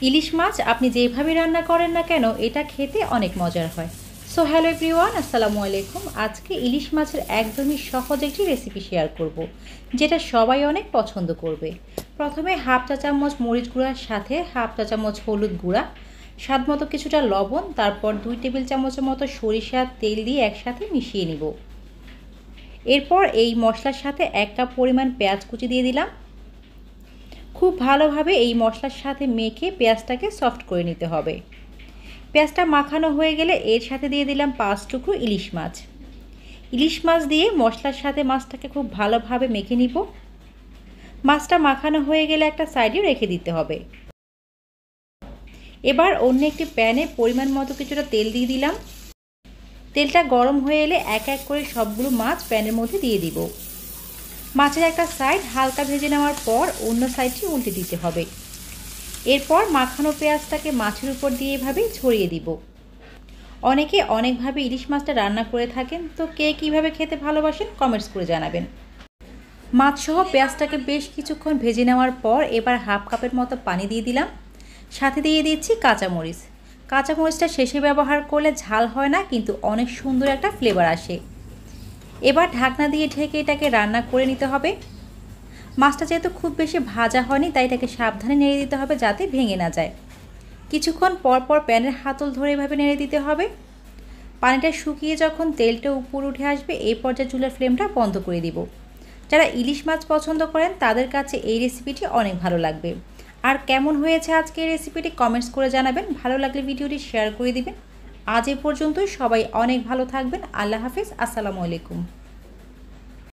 ইলিশ মাছ আপনি যেভাবে রান্না করেন না কেন এটা খেতে অনেক মজার হয়। সো হ্যালো এভরিওয়ান, আসসালামু আলাইকুম। আজকে ইলিশ মাছের একদমই সহজ একটি রেসিপি শেয়ার করব, যেটা সবাই অনেক পছন্দ করবে। প্রথমে হাফ চা চামচ মরিচ গুঁড়ার সাথে হাফ চা চামচ হলুদ গুঁড়া, স্বাদ মতো কিছুটা লবণ, তারপর 2 টেবিল চামচের মতো সরিষার তেল দিয়ে একসাথে মিশিয়ে নিব। এরপর এই মশলার সাথে 1 কাপ পরিমাণ পেঁয়াজ কুচি দিয়ে দিলাম। খুব ভালোভাবে এই মশলার সাথে মেখে পেঁয়াজটাকে সফট করে নিতে হবে। পেঁয়াজটা মাখানো হয়ে গেলে এর সাথে দিয়ে দিলাম 5 টুকরো ইলিশ মাছ। ইলিশ মাছ দিয়ে মশলার সাথে মাছটাকে খুব ভালোভাবে মেখে নিব। মাছটা মাখানো হয়ে গেলে একটা সাইডে রেখে দিতে হবে। এবার অন্য একটি প্যানে পরিমাণ মতো কিছুটা তেল দিয়ে দিলাম। তেলটা গরম হয়ে এলে এক এক করে সবগুলো মাছ প্যানের মধ্যে দিয়ে দিব। মাছের একটা সাইড হালকা ভেজে নেওয়ার পর অন্য সাইডটি উল্টে দিতে হবে। এরপর মাখানো পেঁয়াজটাকে মাছের উপর দিয়ে এভাবে ছড়িয়ে দিব। অনেকে অনেকভাবে ইলিশ মাছটা রান্না করে থাকেন, তো কে কীভাবে খেতে ভালোবাসেন কমেন্টস করে জানাবেন। মাছসহ পেঁয়াজটাকে বেশ কিছুক্ষণ ভেজে নেওয়ার পর এবার হাফ কাপের মতো পানি দিয়ে দিলাম। সাথে দিয়ে দিচ্ছি কাঁচামরিচ। কাঁচামরিচটা শেষে ব্যবহার করলে ঝাল হয় না, কিন্তু অনেক সুন্দর একটা ফ্লেভার আসে। এবার ঢাকনা দিয়ে ঢেকে এটাকে রান্না করে নিতে হবে। মাছটা যেহেতু খুব বেশি ভাজা হয়নি, তাই এটাকে সাবধানে নেড়ে দিতে হবে যাতে ভেঙে না যায়। কিছুক্ষণ পর পর প্যানের হাতল ধরে এভাবে নেড়ে দিতে হবে। পানিটা শুকিয়ে যখন তেলটা উপর উঠে আসবে, এই পর্যায়ে চুলার ফ্লেমটা বন্ধ করে দিব। যারা ইলিশ মাছ পছন্দ করেন তাদের কাছে এই রেসিপিটি অনেক ভালো লাগবে। আর কেমন হয়েছে আজকে এই রেসিপিটি কমেন্টস করে জানাবেন। ভালো লাগলে ভিডিওটি শেয়ার করে দিবেন। আজ এ পর্যন্তই। সবাই অনেক ভালো থাকবেন। আল্লাহ হাফেজ। আসসালামু আলাইকুম।